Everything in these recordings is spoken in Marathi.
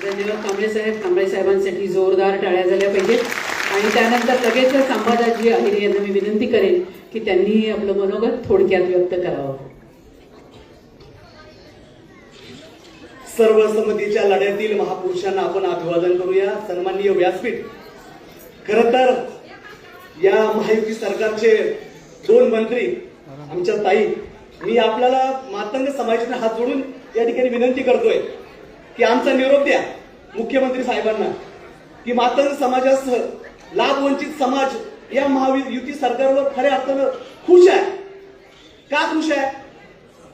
धन्यवाद कांबळे साहेबांसाठी जोरदार टाळ्या झाल्या पाहिजेत. आणि त्यानंतर लगेचच अंबादासजी आहिरे यांना मी विनंती करेन की त्यांनी आपलं मनोगत थोडक्यात व्यक्त करावं. सर्वसंमतीच्या लढ्यातील महापुरुषांना आपण अभिवादन करूया. सन्माननीय व्यासपीठ, खरं तर या महायुती सरकारचे 2 मंत्री आमच्या ताई, मी आपल्याला मातंग समाजाने हात जोडून या ठिकाणी विनंती करतोय की आमचा निरोप द्या मुख्यमंत्री साहेबांना की मातंग समाजासह लाभ वंचित समाज या महायुती सरकारवर खऱ्या अर्थानं खुश आहे. का खुश आहे?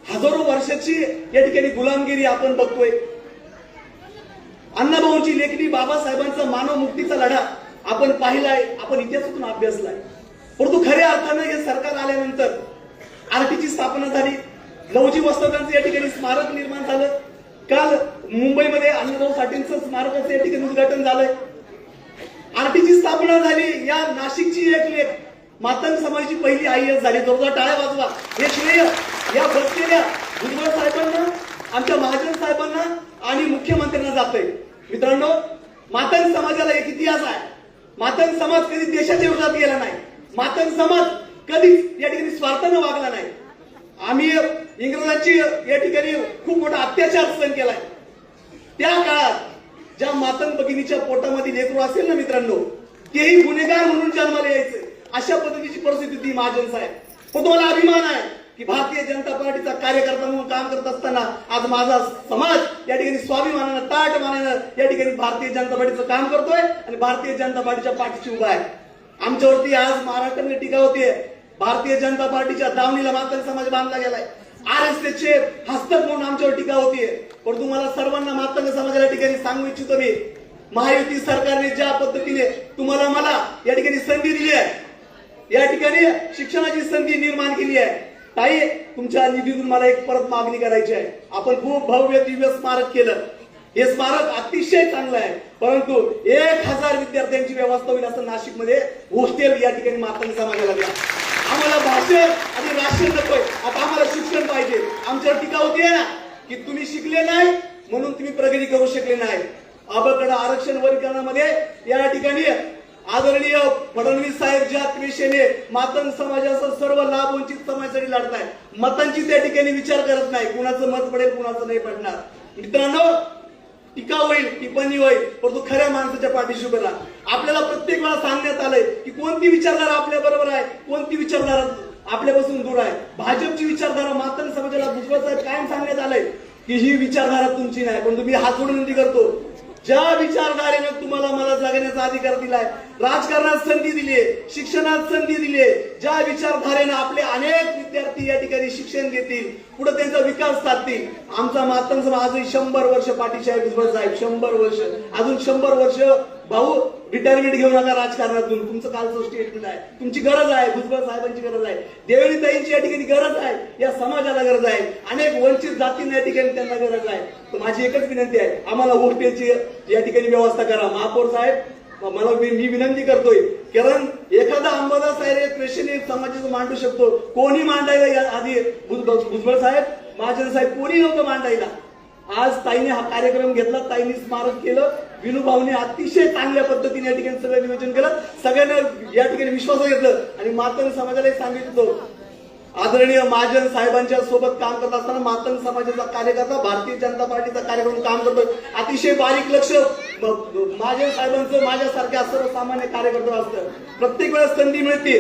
हजारो वर्षाची या ठिकाणी गुलामगिरी आपण बघतोय. अण्णाभाऊंची लेखणी, बाबासाहेबांचा मानव मुक्तीचा लढा आपण पाहिलाय, आपण इतिहासातून अभ्यासलाय. परंतु खऱ्या अर्थानं हे सरकार आल्यानंतर आरटीची स्थापना झाली, लवजी वस्तादांचं या ठिकाणी स्मारक निर्माण झालं. काल मुंबईमध्ये अण्णाभाऊ साठेंचं स्मारकाचं या ठिकाणी उद्घाटन झालंय. आरटीची स्थापना झाली. या नाशिकची एक लेख मातंग समाजाची पहिली IAS झाली. जोरदार टाळ्या वाजवा. हे श्रेय या बसलेल्या भुजबळ साहेबांना, आमच्या महाजन साहेबांना आणि मुख्यमंत्र्यांना जातंय. मित्रांनो, मातंग समाजाला एक इतिहास आहे. मातंग समाज कधी देशाच्या विरोधात गेला नाही. मातंग समाज कधीच या ठिकाणी स्वार्थानं वागला नाही. आम्ही इंग्रजांची या ठिकाणी खूप मोठा अत्याचार सहन केलाय. त्या काळात ज्या मातंग भगिनीच्या पोटामध्ये लेकरू असेल ना मित्रांनो, तेही गुन्हेगार म्हणून जन्माला यायचे. अशा पद्धतीची परिस्थिती होती महाजन साहेब. पण तुम्हाला अभिमान आहे की भारतीय जनता पार्टीचा कार्यकर्ता म्हणून काम करत असताना आज माझा समाज या ठिकाणी स्वाभिमानानं, ताट मानानं या ठिकाणी भारतीय जनता पार्टीचं काम करतोय आणि भारतीय जनता पार्टीच्या पाठीशी उभा आहे. आमच्यावरती आज महाराष्ट्राने टीका होतीये. भारतीय जनता पार्टीच्या दावणीला मातंग समाज बांधला गेलाय. RSSचे हस्तक म्हणून आमच्यावर टीका होतीये. पण तुम्हाला सर्वांना मातंग समाजाला ठिकाणी सांगू इच्छितो मी, महायुती सरकारने ज्या पद्धतीने तुम्हाला मला या ठिकाणी संधी दिली आहे, या ठिकाणी शिक्षणाची संधी निर्माण केली आहे. ताई, तुमच्या निधीतून मला एक परत मागणी करायची आहे. आपण खूप भव्य दिव्य स्मारक केलं. हे स्मारक अतिशय चांगलं आहे, परंतु 1000 विद्यार्थ्यांची व्यवस्था होईल असं नाशिकमध्ये हॉस्टेल या ठिकाणी मातंग समाजाला द्या. आम्हाला भाषण आणि राशन नकोय, आता आम्हाला शिक्षण पाहिजे. आमच्यावर टीका होतीये ना की तुम्ही शिकले नाही म्हणून तुम्ही प्रगती करू शकले नाही. अबकड आरक्षण वर्गीकरणामध्ये या ठिकाणी आदरणीय फडणवीस साहेब ज्या त्वेषेने मातंग समाजाचा सर्व लाभ वंचित समाजासाठी लढताय, मतांची त्या ठिकाणी विचार करत नाही. कुणाचं मत पडेल, कुणाचं नाही पडणार. मित्रांनो, टीका होईल, टिप्पणी होईल, परंतु खऱ्या माणसाच्या पाठीशी उभे राहा. आपल्याला प्रत्येक वेळा सांगण्यात आलंय की कोणती विचारधारा आपल्या बरोबर आहे, कोणती विचारधारा आपल्यापासून दूर आहे. भाजपची विचारधारा मातंग समाजाला भुजबळ साहेब कायम सांगण्यात आलंय की ही विचारधारा तुमची नाही. परंतु मी हात जोडून विनंती करतो, ज्या विचारधारेने तुम्हाला मला जगण्याचा अधिकार दिलाय, राजकारणात संधी दिलीये, शिक्षणात संधी दिलीये, ज्या विचारधारेने आपले अनेक विद्यार्थी या ठिकाणी शिक्षण घेतील, पुढे त्यांचा विकास साधतील. आमचा मातंग समाज आजही 100 वर्ष पाठीशी आहे. भुजबळ साहेब 100 वर्ष, अजून 100 वर्ष भाऊ रिटायरमेंट घेऊ नका राजकारणातून. तुमचं कालचं स्टेटमेंट आहे, तुमची गरज आहे, भुजबळ साहेबांची गरज आहे, देवेणी ताईंची या ठिकाणी गरज आहे, या समाजाला गरज आहे, अनेक वंचित जातींना या ठिकाणी त्यांना गरज आहे. तर माझी एकच विनंती आहे, आम्हाला हॉस्टेलची या ठिकाणी व्यवस्था करा. महापौर साहेब, मला मी विनंती करतोय, कारण एखादा अंबादास साहेब त्वेषेने समाजाचं मांडू शकतो, कोणी मांडायला या आधी भुजबळ साहेब, महाजन साहेब कोणी नव्हतं मांडायला. आज ताईने हा कार्यक्रम घेतला, ताईने स्मारक केलं, विनूभाऊने अतिशय चांगल्या पद्धतीने या ठिकाणी सगळं नियोजन केलं, सगळ्यांना या ठिकाणी विश्वास घेतलं. आणि मातंग समाजाला सांगितलं, आदरणीय महाजन साहेबांच्या सोबत काम करत असताना मातंग समाजाचा कार्यकर्ता भारतीय जनता पार्टीचा कार्यक्रम काम करतोय. अतिशय बारीक लक्ष महाजन साहेबांचं माझ्यासारख्या सर्वसामान्य कार्यकर्ता असतं. प्रत्येक वेळेस संधी मिळते,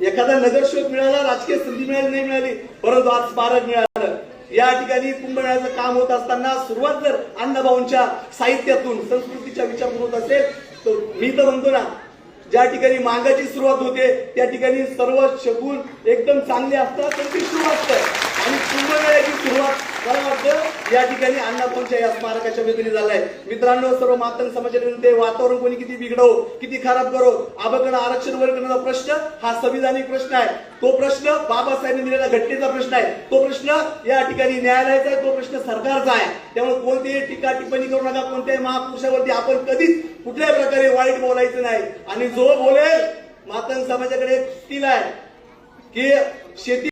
एखादा नगरसेवक मिळाला, राजकीय संधी मिळाली नाही मिळाली, परंतु आज स्मारक मिळालं. या ठिकाणी कुंभमेळ्याचं काम होत असताना सुरुवात जर अण्णाभाऊंच्या साहित्यातून, संस्कृतीच्या विचारातून होत असेल, तर मी तर म्हणतो ना, ज्या ठिकाणी मांगाची सुरुवात होते त्या ठिकाणी सर्व शगुन एकदम चांगले असतात, त्यांची सुरुवात असते. आणि कुंभमेळ्याची सुरुवात मला वाटतं या ठिकाणी अण्णाभाऊंच्या या स्मारकाच्या वतीने झालाय. मित्रांनो, सर्व मातंग समाजाचे वातावरण कोणी किती बिघडवो, किती खराब करो, अबकड आरक्षण वर्गीकरणाचा प्रश्न हा संविधानिक प्रश्न आहे. तो प्रश्न बाबासाहेबांनी दिलेल्या घटनेचा प्रश्न आहे. तो प्रश्न या ठिकाणी न्यायालयाचा आहे, तो प्रश्न सरकारचा आहे. त्यामुळे कोणतीही टीका टिप्पणी करू नका. कोणत्याही महापुरुषावरती आपण कधीच कुठल्याही प्रकारे वाईट बोलायचं नाही. आणि जो बोलेल, मातंग समाजाकडे स्किल आहे की शेती